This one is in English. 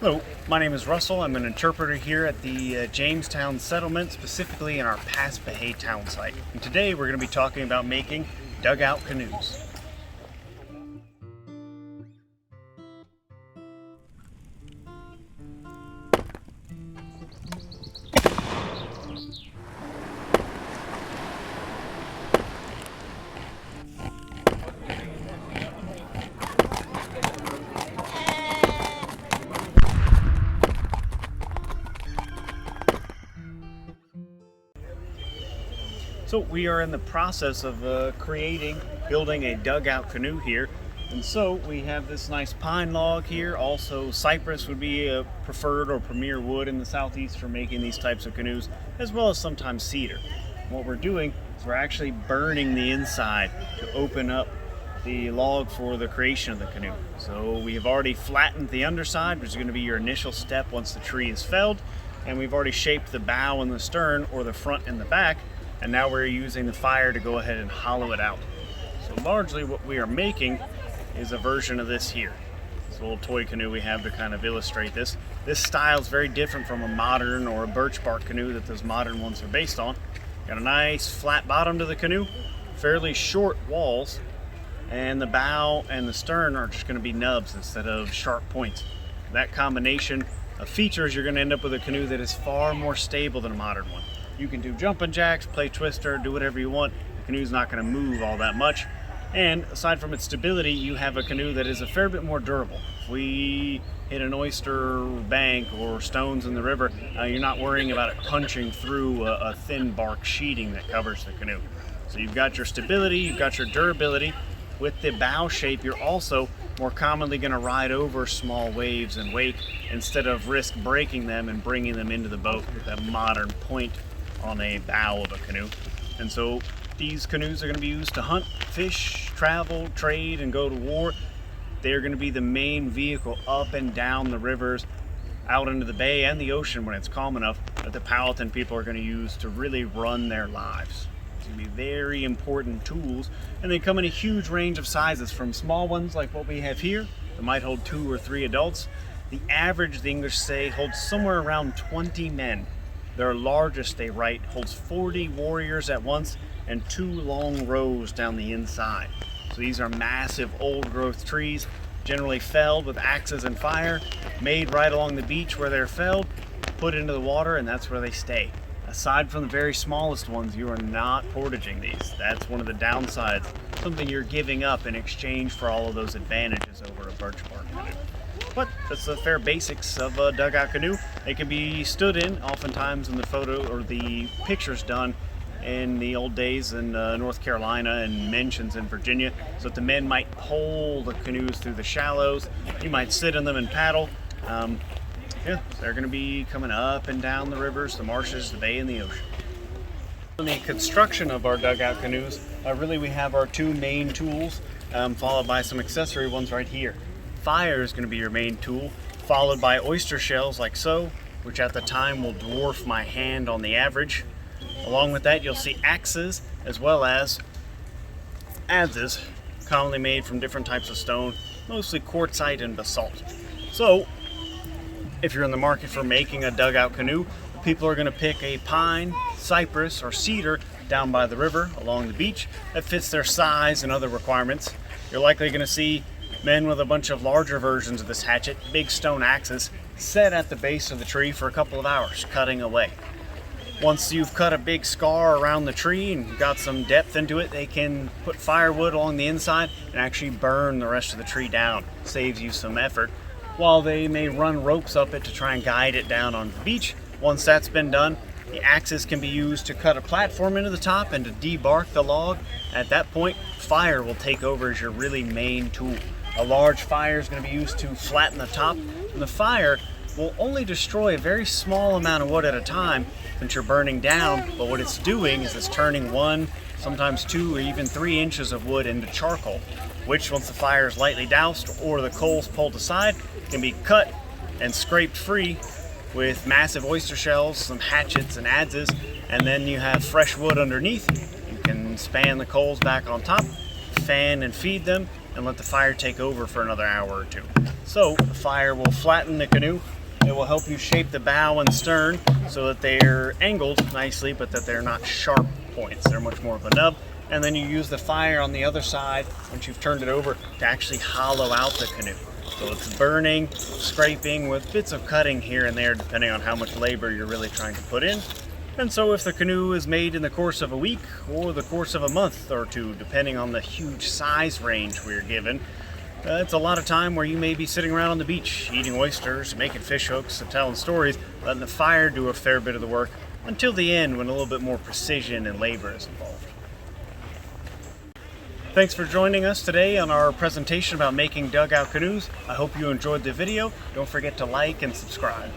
Hello, my name is Russell. I'm an interpreter here at the Jamestown settlement, specifically in our Powhatan site. And today we're going to be talking about making dugout canoes. So we are in the process of building a dugout canoe here. And so we have this nice pine log here. Also cypress would be a preferred or premier wood in the southeast for making these types of canoes, as well as sometimes cedar. What we're doing is we're actually burning the inside to open up the log for the creation of the canoe. So we have already flattened the underside, which is going to be your initial step once the tree is felled. And we've already shaped the bow and the stern, or the front and the back. And now we're using the fire to go ahead and hollow it out. So largely what we are making is a version of this here. This little toy canoe we have to kind of illustrate this. This style is very different from a modern or a birch bark canoe that those modern ones are based on. Got a nice flat bottom to the canoe, fairly short walls, and the bow and the stern are just going to be nubs instead of sharp points. That combination of features, you're going to end up with a canoe that is far more stable than a modern one. You can do jumping jacks, play twister, do whatever you want. The canoe's not going to move all that much. And aside from its stability, you have a canoe that is a fair bit more durable. If we hit an oyster bank or stones in the river, you're not worrying about it punching through a thin bark sheeting that covers the canoe. So you've got your stability, you've got your durability. With the bow shape, you're also more commonly going to ride over small waves and wake instead of risk breaking them and bringing them into the boat with that modern point on a bow of a canoe. And so these canoes are going to be used to hunt, fish, travel, trade, and go to war. They're going to be the main vehicle up and down the rivers, out into the bay and the ocean when it's calm enough, that the Powhatan people are going to use to really run their lives. It's going to be very important tools, and they come in a huge range of sizes, from small ones like what we have here that might hold 2 or 3 adults. The average, the English say, holds somewhere around 20 men. Their largest, they write, holds 40 warriors at once and 2 long rows down the inside. So these are massive old growth trees, generally felled with axes and fire, made right along the beach where they're felled, put into the water, and that's where they stay. Aside from the very smallest ones, you are not portaging these. That's one of the downsides, something you're giving up in exchange for all of those advantages over a birch bark canoe. But that's the fair basics of a dugout canoe. They can be stood in, oftentimes in the photo or the pictures done in the old days in North Carolina and mentions in Virginia. So that the men might pole the canoes through the shallows. You might sit in them and paddle. They're going to be coming up and down the rivers, the marshes, the bay, and the ocean. In the construction of our dugout canoes, really we have our 2 main tools, followed by some accessory ones right here. Fire is going to be your main tool, followed by oyster shells like so, which at the time will dwarf my hand on the average. Along with that, you'll see axes as well as adzes, commonly made from different types of stone, mostly quartzite and basalt. So, if you're in the market for making a dugout canoe, people are going to pick a pine, cypress, or cedar down by the river along the beach that fits their size and other requirements. You're likely going to see men with a bunch of larger versions of this hatchet, big stone axes, set at the base of the tree for a couple of hours, cutting away. Once you've cut a big scar around the tree and got some depth into it, they can put firewood along the inside and actually burn the rest of the tree down. Saves you some effort, while they may run ropes up it to try and guide it down on the beach. Once that's been done, the axes can be used to cut a platform into the top and to debark the log. At that point, fire will take over as your really main tool. A large fire is going to be used to flatten the top, and the fire will only destroy a very small amount of wood at a time since you're burning down, but what it's doing is it's turning 1, sometimes 2, or even 3 inches of wood into charcoal, which, once the fire is lightly doused or the coals pulled aside, can be cut and scraped free with massive oyster shells, some hatchets and adzes, and then you have fresh wood underneath. You can span the coals back on top, fan and feed them, and let the fire take over for another hour or 2. So the fire will flatten the canoe, It will help you shape the bow and stern so that they're angled nicely, but that they're not sharp points. They're much more of a nub. And then you use the fire on the other side, once you've turned it over, to actually hollow out the canoe. So it's burning, scraping, with bits of cutting here and there, depending on how much labor you're really trying to put in. And so if the canoe is made in the course of a week or the course of a month or two, depending on the huge size range we're given, it's a lot of time where you may be sitting around on the beach, eating oysters, making fish hooks, and telling stories, letting the fire do a fair bit of the work, until the end when a little bit more precision and labor is involved. Thanks for joining us today on our presentation about making dugout canoes. I hope you enjoyed the video. Don't forget to like and subscribe.